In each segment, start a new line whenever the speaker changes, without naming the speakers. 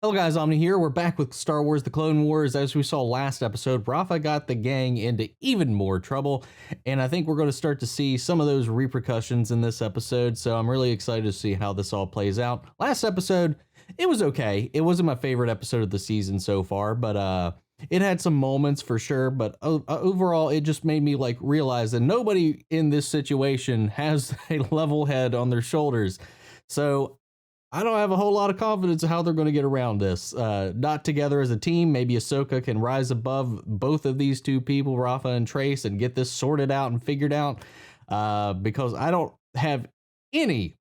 Hello guys, Omni here. We're back with Star Wars The Clone Wars. As we saw last episode, Rafa got the gang into even more trouble, and I think we're going to start to see some of those repercussions in this episode, so I'm really excited to see how this all plays out. Last episode, it was okay. It wasn't my favorite episode of the season so far, but it had some moments for sure, but overall, it just made me like realize that nobody in this situation has a level head on their shoulders. So I don't have a whole lot of confidence in how they're going to get around this. Not together as a team. Maybe Ahsoka can rise above both of these two people, Rafa and Trace, and get this sorted out and figured out. Because I don't have any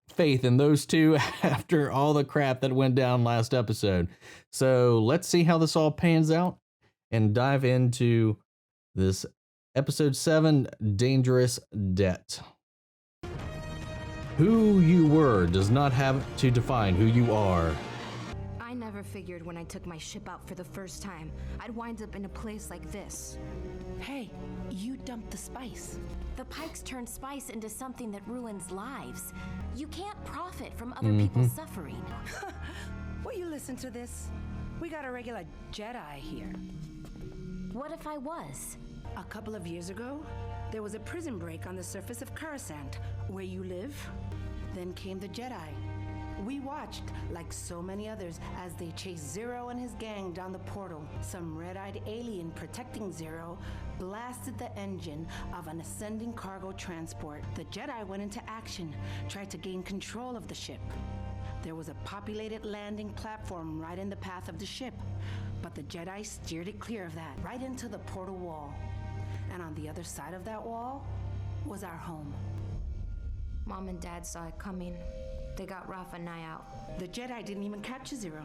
faith in those two after all the crap that went down last episode. So let's see how this all pans out and dive into this episode 7, Dangerous Debt. Who you were does not have to define who you are.
I never figured when I took my ship out for the first time, I'd wind up in a place like this.
Hey, you dumped the spice.
The Pikes turned spice into something that ruins lives. You can't profit from other people's suffering.
Will you listen to this? We got a regular Jedi here.
What if I was?
A couple of years ago, there was a prison break on the surface of Coruscant, where you live. Then came the Jedi. We watched, like so many others, as they chased Zero and his gang down the portal. Some red-eyed alien protecting Zero blasted the engine of an ascending cargo transport. The Jedi went into action, tried to gain control of the ship. There was a populated landing platform right in the path of the ship, but the Jedi steered it clear of that, right into the portal wall. And on the other side of that wall was our home.
Mom and Dad saw it coming. They got Rafa and I out.
The Jedi didn't even catch Zero.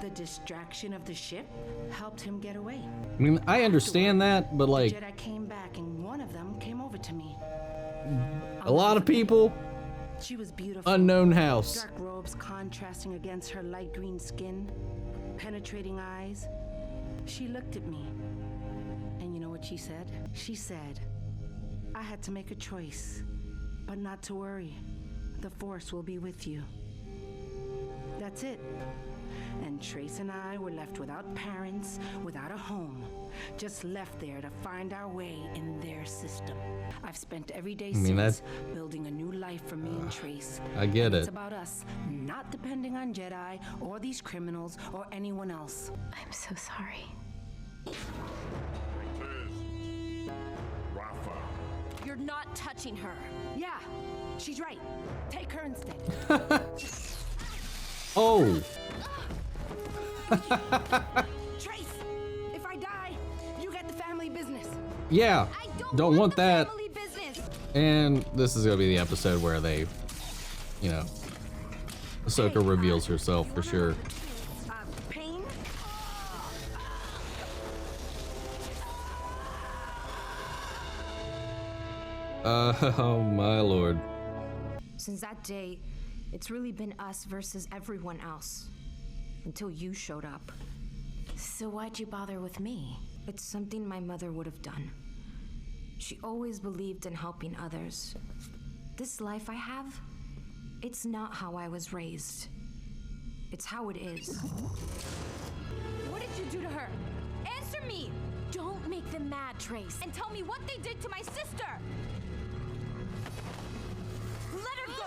The distraction of the ship helped him get away.
I mean, I understand that, but like,
The Jedi came back and one of them came over to me.
a lot of people,
She was beautiful.
unknown house.
Dark robes contrasting against her light green skin, penetrating eyes. She looked at me. And you know what she said? She said, I had to make a choice, but not to worry. The Force will be with you. That's it. And Trace and I were left without parents, without a home, just left there to find our way in their system. I've spent every day since building a new life for me and Trace.
I get
It's
it.
about us, not depending on Jedi or these criminals or anyone else.
I'm so sorry.
Rafa.
You're not touching her.
Yeah, she's right. Take her instead.
Oh,
Trace, if I die, you get the family business.
yeah.
I
Don't want
the
that.
family business.
And this is going to be the episode where they, you know, Ahsoka reveals herself for sure.
Pain?
Oh my lord.
Since that day, it's really been us versus everyone else. Until you showed up.
So why'd you bother with me?
It's something my mother would have done. She always believed in helping others. This life I have, it's not how I was raised. It's how it is.
What did you do to her? Answer me! Don't make them mad, Trace, and tell me what they did to my sister! Let her go!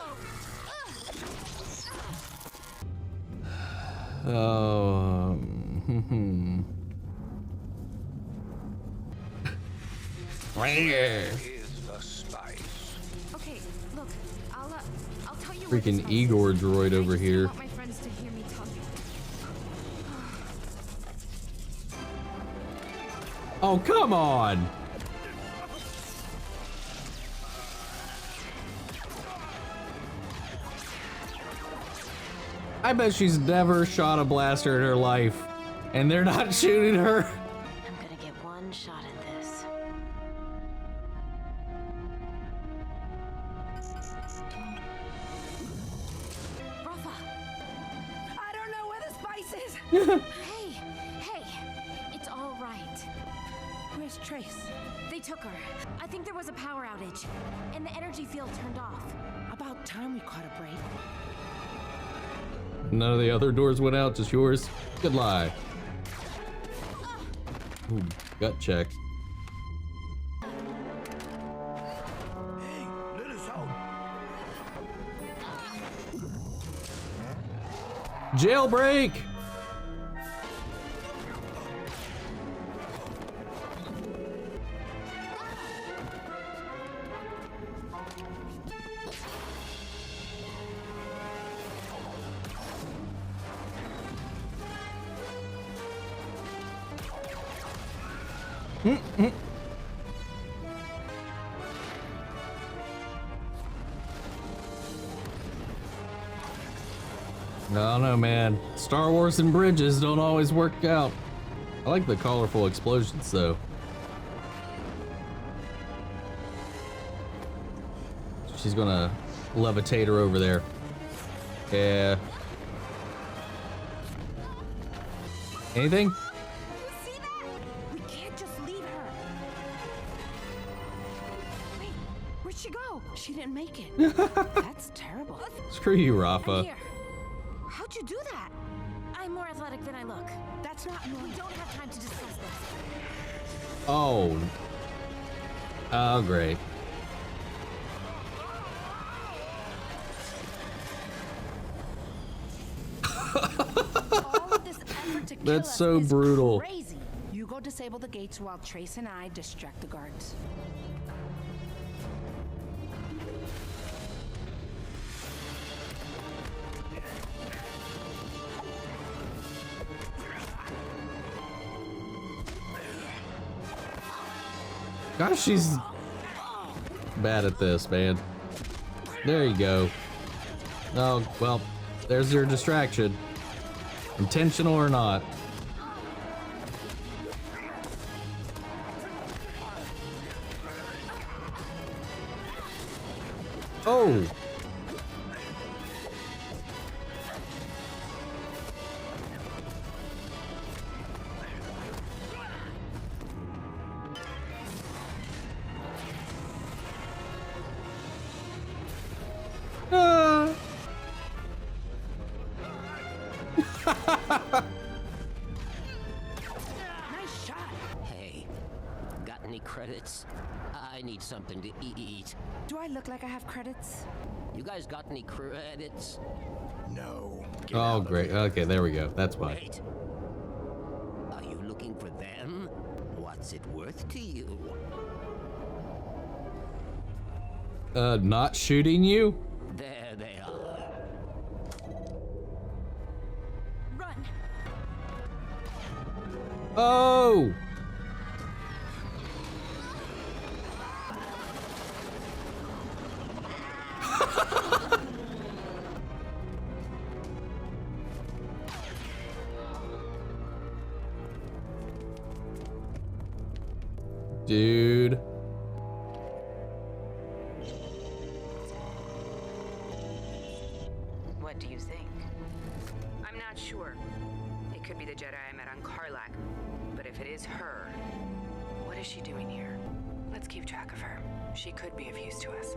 Oh.
Is the spice.
Okay, look, I'll tell you
Freaking
where
Igor
this
droid
I
over
just
here.
don't want my friends to hear me tell you.
Oh, come on. I bet she's never shot a blaster in her life, and they're not shooting her.
I'm gonna get one shot at this. Rafa!
I don't know where the spice is.
Hey! It's all right.
Where's Trace?
They took her. I think there was a power outage, and the energy field turned off.
About time we caught a break.
None of the other doors went out, just yours? Good lie. Ooh, gut check.
Hey, let us out.
Jailbreak! I don't know, man. Star Wars and bridges don't always work out. I like the colorful explosions, though. She's gonna levitate her over there. Yeah. Anything?
You see that? We can't just leave her. Wait, where'd she go?
She didn't make it. That's terrible.
Screw you,
I'm
Rafa.
here. How'd you do that? I'm more athletic than I look.
That's not
We
normal.
don't have time to discuss this.
Oh. Oh, great.
All of this effort to kill
That's
us
so
is
brutal.
Crazy. You go disable the gates while Trace and I distract the guards.
Gosh, she's bad at this, man. There you go. Oh, well, there's your distraction. Intentional or not. Oh! Ah.
Nice shot.
Hey, got any credits? I need something to eat.
Do I look like I have credits?
You guys got any credits?
No. Get
Oh,
out of
great.
here.
Okay, there we go. That's why.
Wait. Are you looking for them? What's it worth to you?
Not shooting you?
There they are.
Run!
Oh! Dude.
What do you think? I'm not sure. It could be the Jedi I met on Karlak, but if it is her, what is she doing here? Let's keep track of her. She could be of use to us.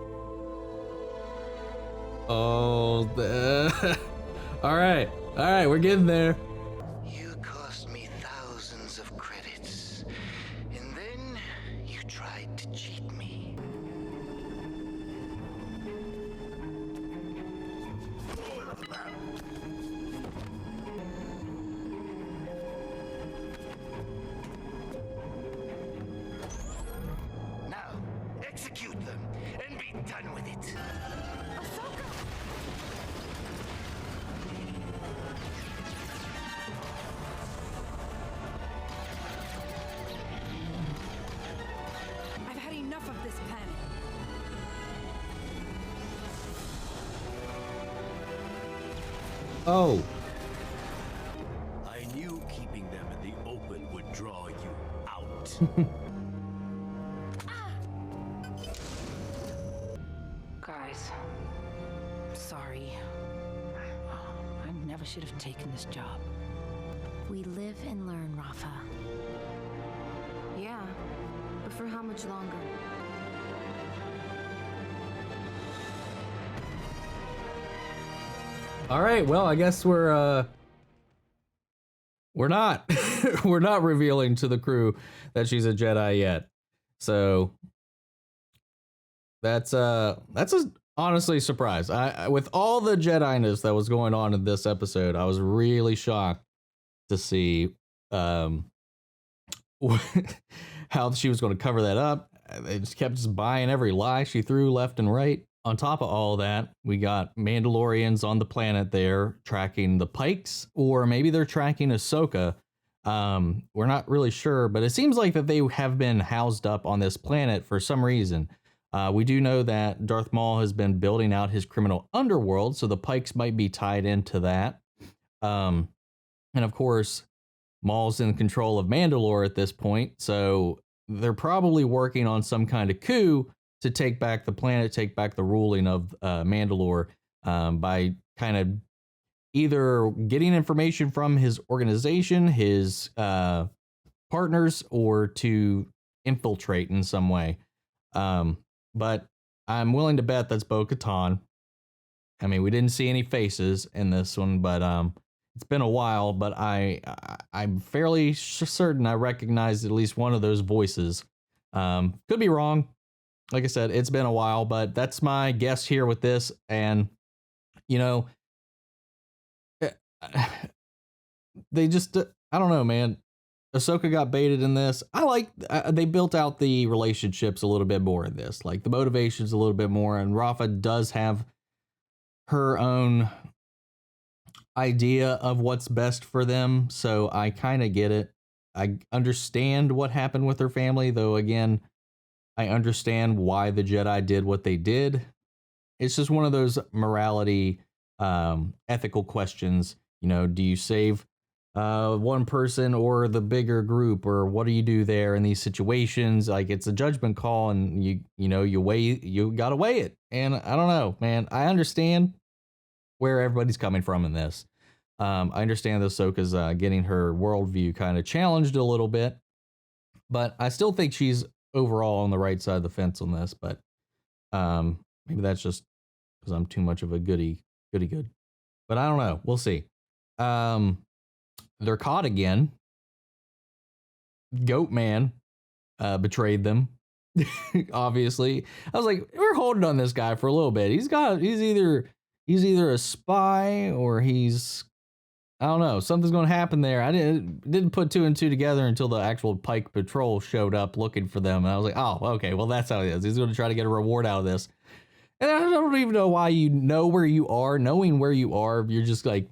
Oh, all right, we're getting there.
You cost me thousands of credits, and then you tried to cheat me. Now, execute them and be done with it.
I've had enough of this planet.
Oh,
I knew keeping them in the open would draw you out.
Guys, I'm sorry. I never should have taken this job.
We live and learn, Rafa. Yeah, but for how much longer?
All right, well, I guess we're not we're not revealing to the crew that she's a Jedi yet. So that's a honestly surprise. I with all the Jedi-ness that was going on in this episode, I was really shocked to see how she was going to cover that up. They just kept just buying every lie she threw left and right. On top of all that, we got Mandalorians on the planet there tracking the Pikes, or maybe they're tracking Ahsoka. We're not really sure, but it seems like that they have been housed up on this planet for some reason. We do know that Darth Maul has been building out his criminal underworld, so the Pikes might be tied into that. And of course, Maul's in control of Mandalore at this point, so they're probably working on some kind of coup to take back the planet, take back the ruling of Mandalore by kind of either getting information from his organization, his partners, or to infiltrate in some way. But I'm willing to bet that's Bo-Katan. I mean, we didn't see any faces in this one, but it's been a while. But I'm fairly certain I recognized at least one of those voices. Could be wrong. Like I said, it's been a while, but that's my guess here with this. And, you know, they just, I don't know, man. Ahsoka got baited in this. I like, they built out the relationships a little bit more in this. Like the motivations a little bit more. And Rafa does have her own idea of what's best for them. So I kind of get it. I understand what happened with her family, though, again, I understand why the Jedi did what they did. It's just one of those morality, ethical questions. You know, do you save one person or the bigger group, or what do you do there in these situations? Like, it's a judgment call, and you gotta weigh it. And I don't know, man. I understand where everybody's coming from in this. I understand that Ahsoka's getting her worldview kind of challenged a little bit, but I still think she's overall on the right side of the fence on this. But maybe that's just because I'm too much of a goody good. But I don't know. We'll see. They're caught again. Goat Man betrayed them. Obviously, I was like, we're holding on this guy for a little bit. He's either a spy, or I don't know, something's going to happen there. I didn't put two and two together until the actual Pike Patrol showed up looking for them. And I was like, oh, okay, well, that's how it is. He's going to try to get a reward out of this. And I don't even know why you know where you are. Knowing where you are, you're just like,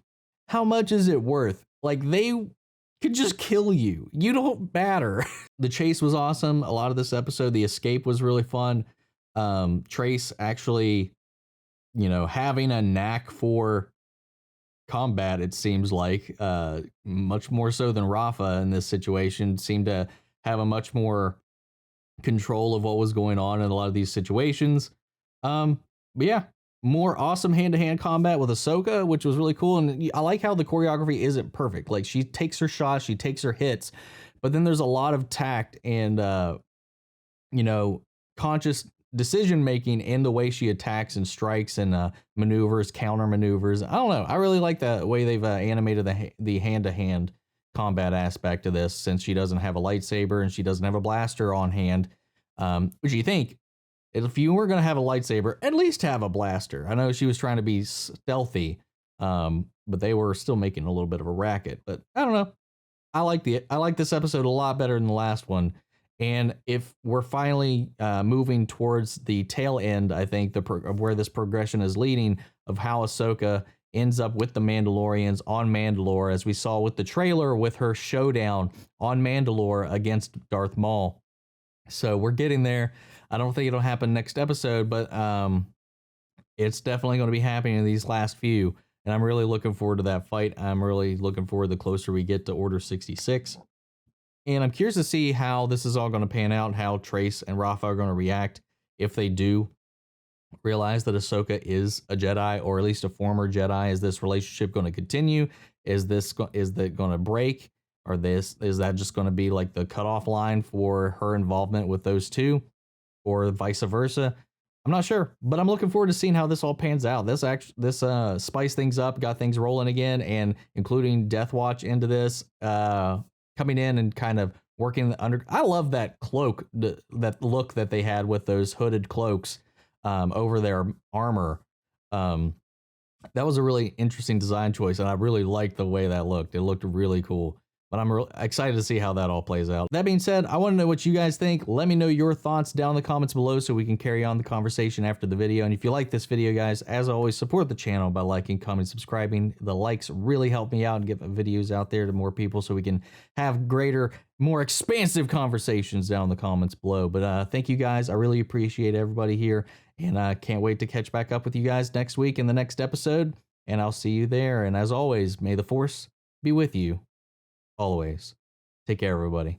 how much is it worth? Like, they could just kill you. You don't matter. The chase was awesome. A lot of this episode, the escape was really fun. Trace actually, having a knack for combat, it seems like, much more so than Rafa in this situation, seemed to have a much more control of what was going on in a lot of these situations. But yeah, more awesome hand-to-hand combat with Ahsoka, which was really cool. And I like how the choreography isn't perfect. Like, she takes her shots, she takes her hits, but then there's a lot of tact and conscious decision making in the way she attacks and strikes and maneuvers, counter maneuvers. I don't know. I really like the way they've animated the hand-to-hand combat aspect of this, since she doesn't have a lightsaber and she doesn't have a blaster on hand. Which you think, if you were going to have a lightsaber, at least have a blaster. I know she was trying to be stealthy, but they were still making a little bit of a racket. But I don't know. I like this episode a lot better than the last one. And if we're finally moving towards the tail end, I think of where this progression is leading, of how Ahsoka ends up with the Mandalorians on Mandalore, as we saw with the trailer with her showdown on Mandalore against Darth Maul. So we're getting there. I don't think it'll happen next episode, but it's definitely going to be happening in these last few. And I'm really looking forward to that fight. I'm really looking forward the closer we get to Order 66. And I'm curious to see how this is all going to pan out, how Trace and Rafa are going to react if they do realize that Ahsoka is a Jedi, or at least a former Jedi. Is this relationship going to continue? Is that going to break? Or is that just going to be like the cutoff line for her involvement with those two, or vice versa? I'm not sure, but I'm looking forward to seeing how this all pans out. This spice things up, got things rolling again, and including Death Watch into this, coming in and kind of working under. I love that cloak, that look that they had with those hooded cloaks over their armor. That was a really interesting design choice, and I really liked the way that looked. It looked really cool. But I'm excited to see how that all plays out. That being said, I want to know what you guys think. Let me know your thoughts down in the comments below so we can carry on the conversation after the video. And if you like this video, guys, as always, support the channel by liking, commenting, subscribing. The likes really help me out and get videos out there to more people so we can have greater, more expansive conversations down in the comments below. But thank you guys. I really appreciate everybody here. And I can't wait to catch back up with you guys next week in the next episode. And I'll see you there. And as always, may the Force be with you. Always. Take care, everybody.